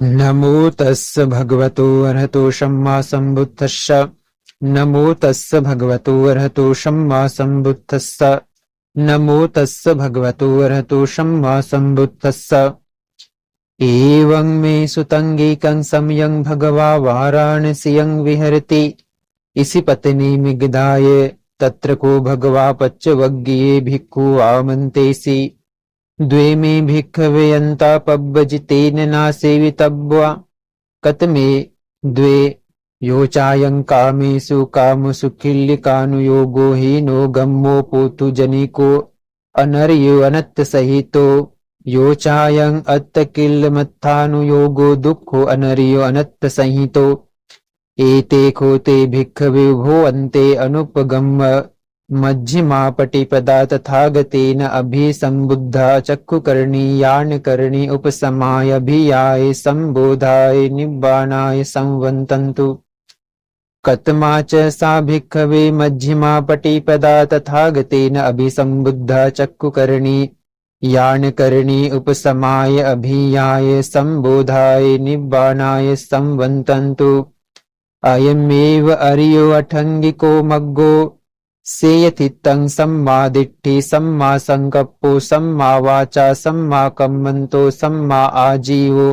नमो तस्य भगवतो अरहतो सम्मा सम्बुद्धस्स। नमो तस्य भगवतो अरहतो सम्मा सम्बुद्धस्स। नमो तस्य भगवतो अरहतो सम्मा सम्बुद्धस्स। एवं मे सुतंगेकं समयं भगवा वाराणसीयं विहरति। इसी पत्नी मिगधाय तत्र को भगवा पच्चवग्ये भिक्खु आमन्तेसि। द्वे मे भिक्खवे अन्ता पब्बजितेन नासेवितव्वा। कतमे द्वे योचायं कामेषु कामसुखिल्लिकानुयोगो हीनो गम्मो पोतु जनिको अनर्यो अनत्त सहितो। योचायं अत्तकिल्लमत्थानुयोगो दुःखो अनर्यो अनत्त संहितो। एते खोते भिक्खवे भो अन्ते अनुपगम्य मध्यमा पटिपदा तथागतेन अभिसंबुद्धा चक्षुकर्णी यानकर्णी उपसमाय अभियाय संबोधाय निब्बाणाय संवन्तन्तु। कतमा च सा भिक्खवे मध्यमा पटिपदा तथागतेन अभिसंबुद्धा चक्षुकर्णी यानकर्णी उपसमाय अभियाय संबोधाय निब्बाणाय संवन्तन्तु। अयमेव अर्यो अठंगिको मग्गो सेयथितं सम्मा दिट्ठि सम्मा संकप्पो सम्मा वाचा सम्मा कम्मन्तो सम्मा आजीवो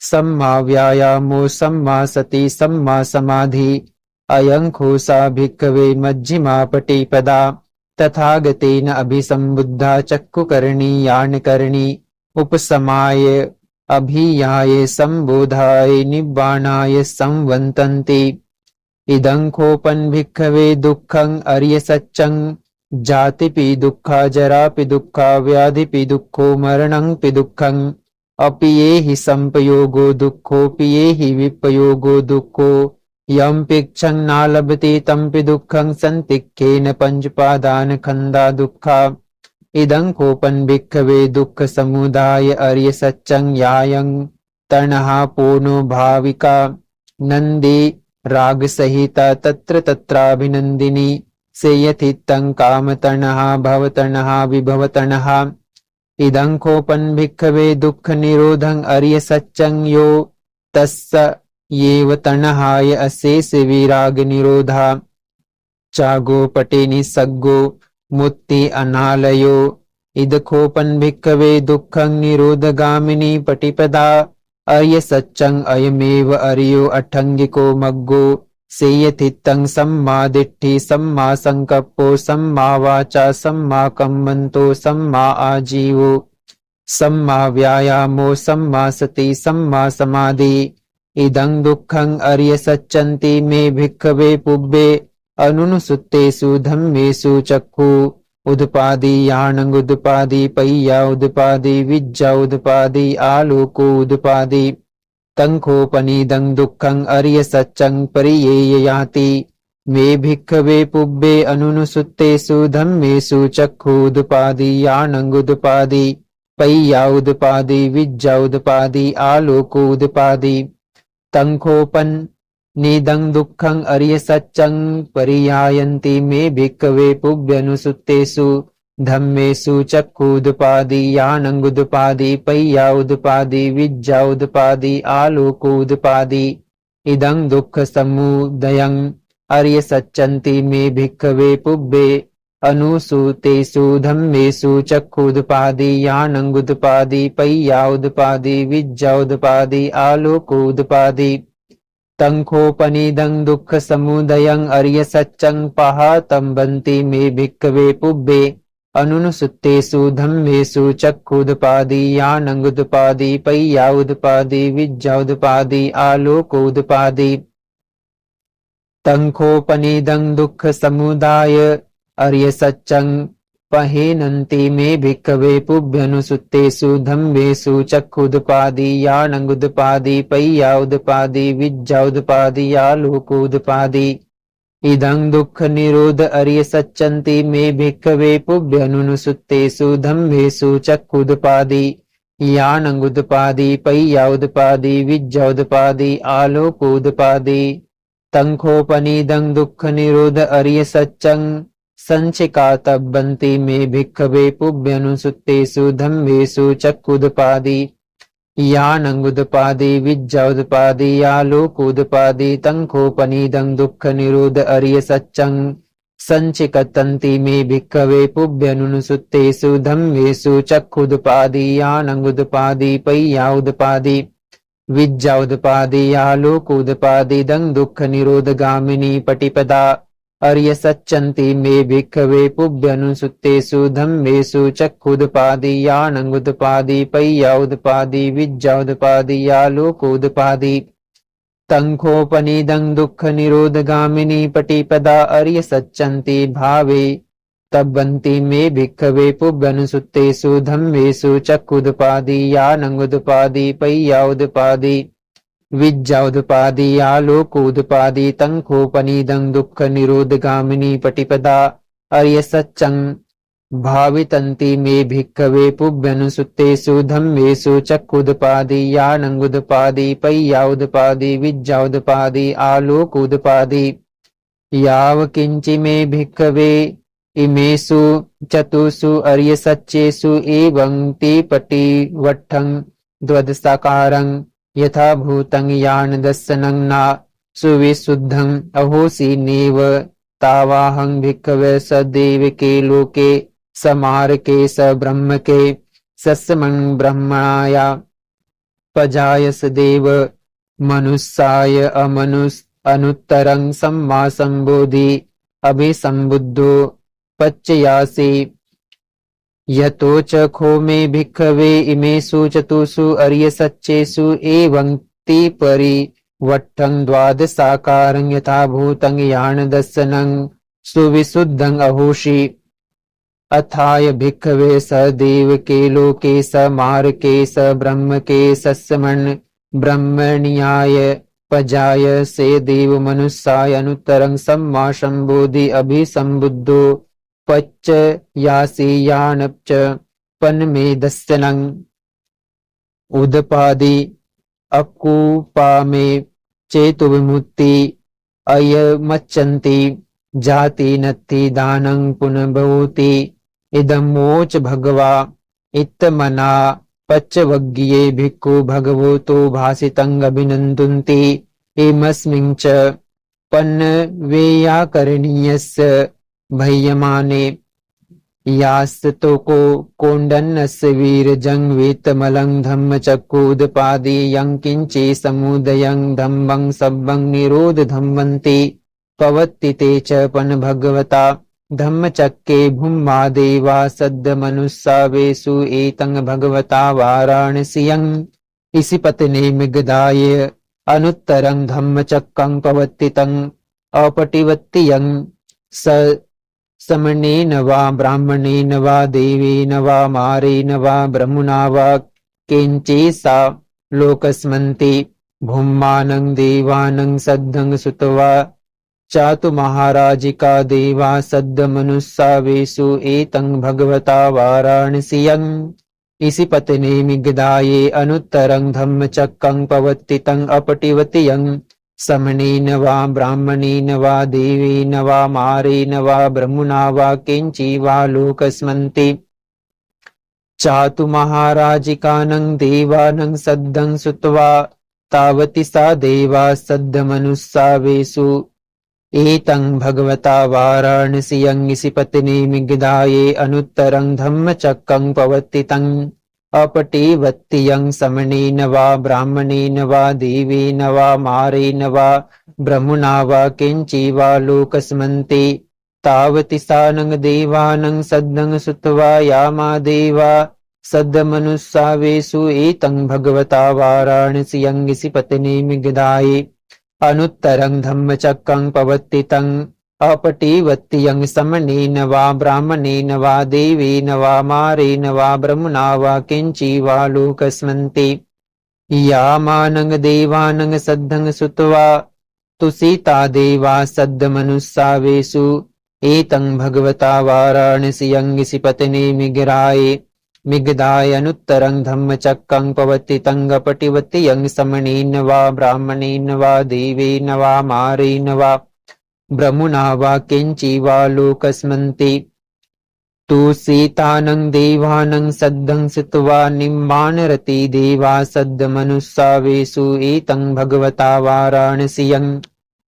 सम्मा व्यायामो सम्मा सति सम्मा समाधि। अयं खोसा भिक्खवे मध्यमा पटिपदा तथागतेन अभिसंबुद्धा चक्षुकर्णी यानकर्णी उपसमाय अभियाय संबोधाय निब्बाणाय संवन्तन्ति। इदं खोपन भिक्खवे दुःखं अर्य सच्चं जातिपि दुःखा जरापि दुःखा व्याधिपि दुःखो मरणंपि दुःखं। अपि ये हि संपयोगो दुःखोऽपि ये हि विपयोगो दुःखो। यं पिक्षं नालभते तंपि दुःखं संतिक्खेन पंचपादान खंदा दुःखा। इदं कोपन भिक्खवे दुःख समुदाय अर्य सच्चं यायं तणहा पूर्णो भाविका नंदी राग सहिता तत्र तत्राभिनंदिनी। सेयथितं काम तणहा भव तणहा विभव तणहा। इदं कोपन भिक्खवे दुःख निरोधं अर्य सच्चं यो तस्स येव तणहाय अशेष विराग निरोधा। चागो पटे निसग्गो मुक्ति अनालयो। इदखोपन भिक्खवे दुःखं निरोधगामिनी पटिपदा अर्य सच्चं अयमेव अर्यो अठंगिको मग्गो सेयथितं सम्मा दिट्ठि सम्मा संकप्पो सम्मा वाचा सम्मा कम्मन्तो सम्मा आजीवो सम्मा व्यायामो सम्मा सति सम्मा समाधि। इदं दुःखं अर्य सच्चन्ति मे भिक्खवे पुब्बे अनुनुसुत्तेषु धम्मेषु चक्षु उदपादि यानंग उदपादि पय्या उदपादि विज्जा उदपादि आलोको उदपादि। तंखोपनिदं दुःखं अर्य सच्चं परियेय याति। मे भिक्खवे पुब्बे अनुनुसुत्तेषु धम्मेषु चक्षु उदपादि यानंग उदपादि पय्या उदपादि विज्जा उदपादि आलोको उदपादि। तंखोपन निदं दुःखं अर्य सच्चं परियायन्ति। मे भिक्खवे पुब्बनुसुत्तेषु धम्मेषु चक्षुदुपादि यानंगुदुपादि पय्या उदपादि विज्जा उदपादि आलोको उदपादि। इदं दुःख समुदयं अर्य सच्चन्ति। मे भिक्खवे पुब्बे अनुसूतेषु धम्मेषु चक्षुदुपादि यानंगुदुपादि पय्या उदपादि विज्जा उदपादि आलोको उदपादि। तंखोपनिदं दुःख समुदयं अर्य सच्चं पहातं बन्ति। मे भिक्खवे पुब्बे अनुनुसुत्तेषु धम्मेषु चक्षुदपादि यानंगुदपादि पय्या उदपादि विज्जा उदपादि आलोको उदपादि। तंखोपनिदं दुःख समुदाय अर्य सच्चं पहेनन्ति। मे भिक्खवे पुब्बनुसुत्तेषु धम्मेषु चक्षुदपादि यानंगुदपादि पय्या उदपादि विज्जा उदपादि आलोको उदपादि। इदं दुःख निरोध अर्य सच्चन्ति। मे भिक्खवे पुब्बनुसुत्तेषु धम्मेषु चक्षुदपादि यानंगुदपादि पय्या उदपादि विज्जा उदपादि आलोको उदपादि। तंखोपनिदं दुःख निरोध अर्य सच्चं संचिकातब्बन्ति। मे भिक्खवे पुब्बनुसुत्तेषु धम्मेषु चक्षुदपादि यानंगुदपादि विज्जौदपादि यालोकूदपादि तंखोपनीदं दुःख निरोध अर्य सच्चं संचिकतन्ति मे भिक्खवे पुभ्यनुसुत्तेषु धम्मेषु चक्षुदपादि यानंगुदपादि पय्याउदपादि विज्जौदपादि यालोकूदपादि दं दुःख निरोधगामिनी पटिपदा अर्य सच्चन्ति मे भिक्खवे पुभ्यनुसुत्तेषु धम्मेषु चक्षुदपादि यानंगुदपादि पय्याउदपादि विज्जौदपादि यालोकूदपादि तंखोपनिदं दुःख निरोधगामिनी पटिपदा अर्य सच्चन्ति भावे तब्बन्ति मे भिक्खवे पुभ्यनुसुत्तेषु धम्मेषु चक्षुदपादि यानंगुदपादि पय्याउदपादि विज्जौदपादि आलोकूदपादि तंखोपनिदं दुःख निरोधगामिनी पटिपदा अर्य सच्चं भावितन्ति मे भिक्खवे पुभ्यनुसुत्तेषु धम्मेषु चक्षुदपादि यानंगुदपादि पय्याउदपादि विज्जौदपादि आलोकूदपादि यावकिंचि मे भिक्खवे इमेषु चतुषु अर्य सच्चेषु एवं ते पटिवट्ठं द्वदसाकारं यथा भूतं यान दर्शनं न सुविशुद्धं अहोसि नेव तावाहं भिक्खवे सदेव के लोके समारके स ब्रह्म के सस्मं ब्रह्मणाया पजायस देव मनुष्याय अमनुस् अनुत्तरं सम्मा संबोधि अभिसंबुद्धो पच्चयासि यतो च खो मे भिक्खवे इमेषु चतुषु अर्य सच्चेषु एवं ते परिवट्ठं द्वादसाकारं यथा भूतं यान दर्शनं सुविशुद्धं अहोषि अथाय भिक्खवे स देव के लोके स मारके स ब्रह्म के सस्मन् ब्रह्मण्याय पजाय से देव मनुष्याय अनुत्तरं सम्मा संबोधि अभिसंबुद्धो पच्च यासि यानप्च पन्मे दस्सनं उदपादि अकूपा में चेतु विमुक्ति अयमच्चन्ति जाति नत्ति दानं पुनर्भवति इदं मोच भगवा इत्तमना पच्चवग्ये भिक्खु भगवतो भासितं अभिनन्दन्ति एमस्मिन् च पन्नवेयाकरणीयस्य भयमाने यास्ततो को कोण्डन्नस्य वीरजं वेतमलं धम्मचक्कुदपादि यं किञ्चि समुदयं धम्मं सब्बं निरोध धम्मन्ति पवत्ति ते च पन भगवता धम्मचक्के भूम्मा देवा सद्दमनुस्सावेषु एतं भगवता वाराणसीयं इसी पत्ने मिगदाय अनुत्तरं धम्मचक्कं पवत्तितं अपटिवत्तियं स समनेन वा ब्राह्मणेन वा देवेन वा मारेण वा ब्रह्मणा वा किञ्चिसा लोकस्मन्ति भूम्मानं देवानं सद्धं सुतवा चातु महाराजिका देवा सद्दमनुस्सावेषु एतं भगवता वाराणसीयं इसी पत्ने मिगदाये अनुत्तरं धम्मचक्कं पवत्तितं अपटिवतियं समनेन वा ब्राह्मणेन वा देवेन वा मारेण वा ब्रह्मणा वा किञ्चि वा लोकस्मन्ति चातु महाराजिकानं देवानं सद्धं सुत्वा तावति सा देवा सद्धमनुस्सावेषु एतं भगवता वाराणसीयं इसी पत्नी मिगदाये अनुत्तरं धम्मचक्कं पवत्तितं अपटिवत्तियं समनेन वा ब्राह्मणेन वा देवेन वा मारेण वा ब्रह्मणा वा किञ्चि वा लोकस्मन्ति तावति सानं देवानं सद्धं सुत्वा यामा देवा सद्धमनुस्सावेषु एतं भगवता वाराणसीयं इसी पत्नी मिगदाये अनुत्तरं धम्मचक्कं पवत्तितं अपटिवत्तियं समनेन वा ब्राह्मणेन वा देवेन वा मारेण वा ब्रह्मणा वा किञ्चि वा लोकस्मन्ति यामानं देवानं सद्धं सुत्वा तुसीता देवा सद्धमनुस्सावेषु एतं भगवता वाराणसीयं इसी पत्नी मिगदाय अनुत्तरं धम्मचक्कं पवत्तितं अपटिवत्तियं समनेन वा ब्राह्मणेन वा देवेन वा मारेण वा ब्रह्मणा वा किञ्चि वा लोकस्मन्ति तु सीतानं देवानं सद्धं सित्वा निम्बानरति देवा सद्द मनुस्सावेषु एतं भगवता वाराणसीयं।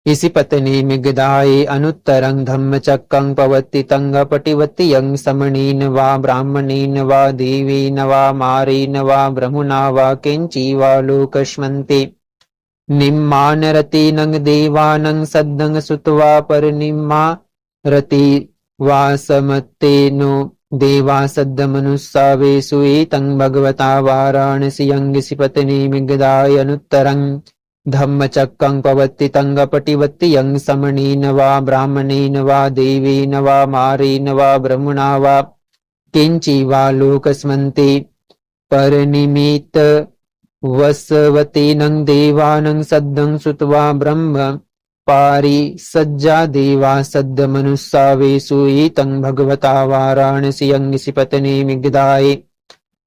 इसी पत्नी मिगदाये अनुत्तरं धम्मचक्रं पवत्तितं पटिवति यं समणेन वा ब्राह्मणेन वा देवेन वा मारेण वा ब्रह्मणा वा किंची वा लोकस्मन्ति। निम्मानरतिनं देवानं सद्धं सुत्वा परनिम्मा रति वासमत्तेनो देवा सद्द मनुस्सावेषु एतं भगवता वाराणसीयं। इसी पत्नी मिगदाय अनुत्तरं धम्मचक्रं पवत्तितं पटिवति यं समणेन वा ब्राह्मणेन वा देवेन वा मारेण वा ब्रह्मणा वा किंची वा लोकस्मन्ति। परनिमित्त वसवतेनं देवानं सद्धं सुत्वा ब्रह्म पारि सज्जा देवा सद्द मनुस्सावेषु एतं भगवता वाराणसीयं। इसी पत्नी मिगदाये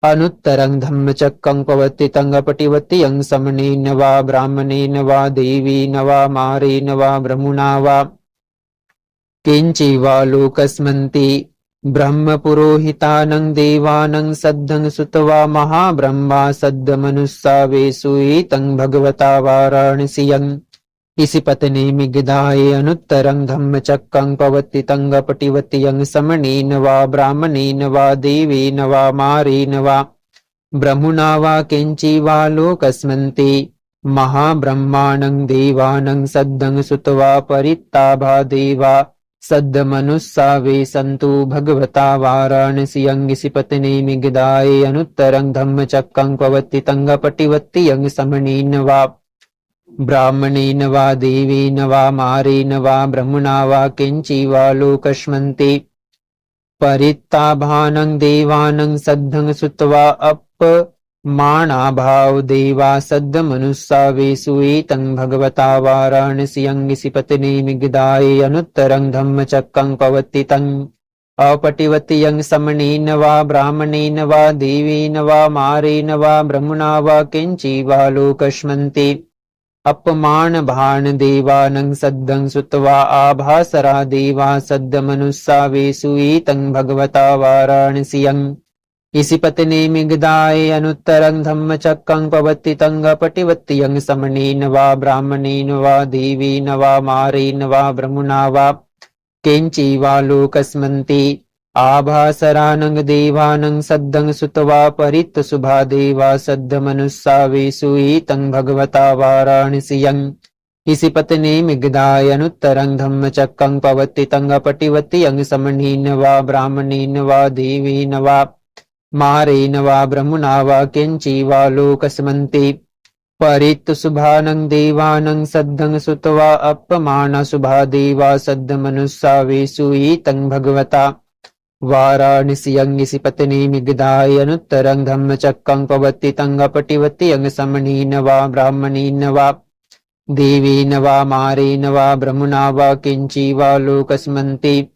अनुत्तरं धम्मचक्रं पवत्तितं पटिवति यं समणेन वा ब्राह्मणेन वा देवेन वा मारेण वा ब्रह्मणा वा किंची वा लोकस्मन्ति। ब्रह्मपुरोहितानं देवानं सद्धं सुत्वा महाब्रह्मा सद्द मनुस्सावेषु एतं भगवता वाराणसीयं। इसी पत्नी मिगदाये अनुत्तरं धम्मचक्रं पवत्तितं पटिवति यं समणेन वा ब्राह्मणेन वा देवेन वा मारेण वा ब्रह्मणा वा किंची वा लोकस्मन्ति। महाब्रह्माणं देवानं सद्धं सुत्वा परित्ताभा देवा सद्द मनुस्सावेषन्तु भगवता वाराणसीयं। इसी पत्नी मिगदाये अनुत्तरं धम्मचक्रं पवत्तितं पटिवति यं समणेन वा ब्राह्मणेन वा देवेन वा मारेण वा ब्रह्मणा वा किंची वा लोकस्मन्ति। परित्ताभानं देवानं सद्धं सुत्वा अपमानाभाव देवा सद्द मनुस्सावेषु एतं भगवता वाराणसीयं। इसी पत्नी मिगदाये अनुत्तरं धम्मचक्रं पवत्तितं अपटिवति यं समणेन वा ब्राह्मणेन वा देवेन वा मारेण वा ब्रह्मणा वा किंची वा लोकस्मन्ति। अपमान भान देवानं सद्धं सुत्वा आभासरा देवा सद्द मनुस्सावेषु एतं भगवता वाराणसीयं। इसी पत्नी मिगदाये अनुत्तरं धम्मचक्रं पवत्तितं पटिवति यं समणेन वा ब्राह्मणेन वा देवेन वा मारेण वा ब्रह्मणा वा किंची वा लोकस्मन्ति। आभासरानं देवानं सद्धं सुत्वा परित्तशुभा देवा सद्द मनुस्सावेषु एतं भगवता वाराणसीयं। इसी पत्नी मिगदाय अनुत्तरं धम्मचक्रं पवत्तितं पटिवति यं समणेन वा ब्राह्मणेन वा देवेन वा मारेण वा ब्रह्मणा वा किंची वा लोकस्मन्ति। परित्तशुभानं देवानं सद्धं सुत्वा अपमानशुभा देवा सद्द मनुस्सावेषु एतं भगवता वाराणसीयं। इसी पत्नी मिगदाय अनुत्तरं धम्मचक्रं पवत्तितं पटिवति यं समणेन वा ब्राह्मणेन वा देवेन वा मारेण वा ब्रह्मणा वा किंची वा लोकस्मन्ति।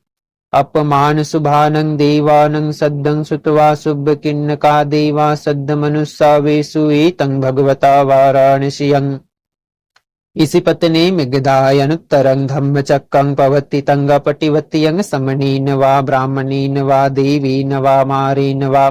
अपमानशुभानं देवानं सद्धं सुत्वा शुभकिन्नका देवा सद्द मनुस्सावेषु एतं भगवता वाराणसीयं। इसी पत्नी मिगदाय अनुत्तरं धम्मचक्रं पवत्तितं पटिवति यं समणेन वा ब्राह्मणेन वा देवेन वा मारेण वा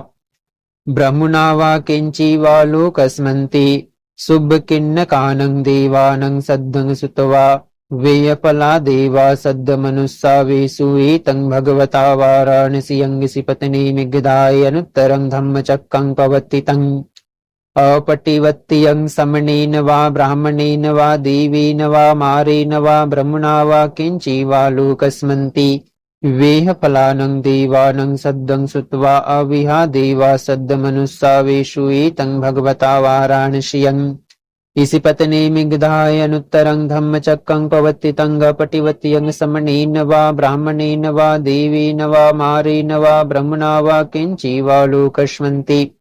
ब्रह्मणा वा किंची वा लोकस्मन्ति। शुभकिन्नकानं देवानं सद्धं सुत्वा वेयफला देवा सद्द मनुस्सावेषु एतं भगवता वाराणसीयं। इसी पत्नी मिगदाय अनुत्तरं धम्मचक्रं पवत्तितं अपटिवति यं समणेन वा ब्राह्मणेन वा देवेन वा मारेण वा ब्रह्मणा वा किंची वा लोकस्मन्ति। वेहफलानं देवानं सद्धं सुत्वा अविहा देवा सद्द मनुस्सावेषु एतं भगवता वाराणसीयं। इसी पत्नी मिगदाय अनुत्तरं धम्मचक्रं पवत्तितं पटिवति यं समणेन वा ब्राह्मणेन वा देवेन वा मारेण वा ब्रह्मणा वा किंची वा लोकस्मन्ति।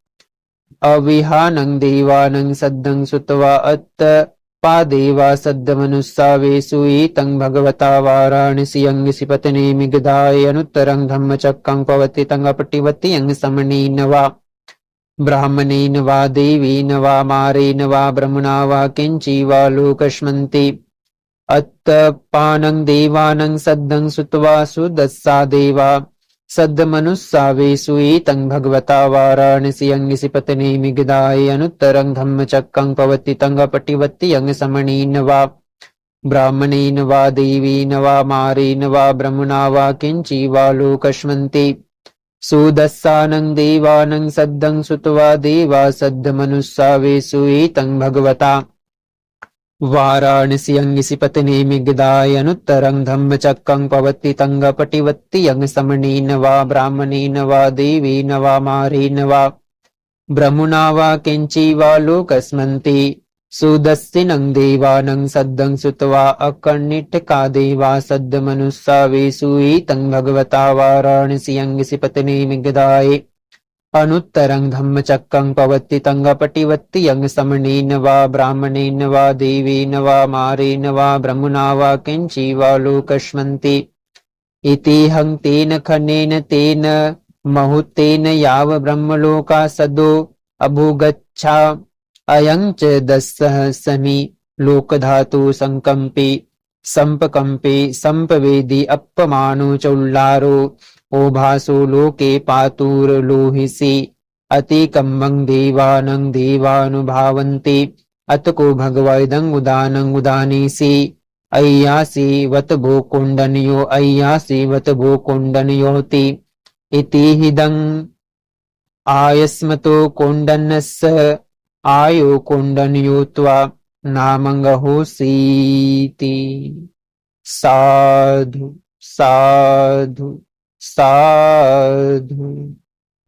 अविहानं देवानं सद्धं सुत्वा अत्तपा देवा सद्द मनुस्सावेषु एतं भगवता वाराणसीयं। इसी पत्नी मिगदाय अनुत्तरं धम्मचक्रं पवत्तितं पटिवति यं समणेन वा ब्राह्मणेन वा देवेन वा मारेण वा ब्रह्मणा वा किंची वा लोकस्मन्ति। अत्तपानं देवानं सद्धं सुत्वा सुदस्सा देवा सद्मनुस्सावेषु तं भगवता वाराणसीयं ऋषिपत्नी मिगिदाय अनुत्तरं धम्मचक्रं पवति तङ्गपटिवति यं समणेन वा ब्राह्मणेन वा देवेन वा मारेण वा ब्रह्मणा वा किञ्चि वा लोकस्मन्ति सुदस्सानं देवानं सद्दं सुत्वा देवा सद्मनुस्सावेषु तं भगवता वाराणसीयं ऋषिपत्नी मिगिदाय अनुत्तरं धम्मचक्रं पवति तङ्गपटिवति यं समणेन वा ब्राह्मणेन वा देवेन वा मारेण वा ब्रह्मणा वा किञ्चि वा लोकस्मन्ति सुदस्सिनं देवानं सद्दं सुत्वा अकर्णिटका देवा सद्मनुस्सावेषु तं भगवता वाराणसीयं ऋषिपत्नी मिगिदाय अनुत्तरं धम्मचक्रं पवति तङ्गपटिवति यं समणेन वा ब्राह्मणेन वा देवेन वा मारेण वा ब्रह्मणा वा किञ्चि वा लोकस्मन्ति इतिहं तेन खनेन तेन मुहूर्तेन याव ब्रह्मलोका सदो अभुगच्छा अयं च दशसहस्रमी लोकधातु संकम्पे संपकम्पे संपवेदी अपमानो चोल्लारो ओभासो लोके पातुर्लोहिषि अतिकम्बं देवानं देवानुभावन्ति अतको भगवदं उदानं उदानीसि अय्यासि वत भो कुण्डन्यो अय्यासि वत भो कुण्डन्योति इति हिदं आयस्मतो कुण्डन्यस्य आयो कुण्डन्यो त्वा नामङ्गहोसीति। साधु साधु साधु।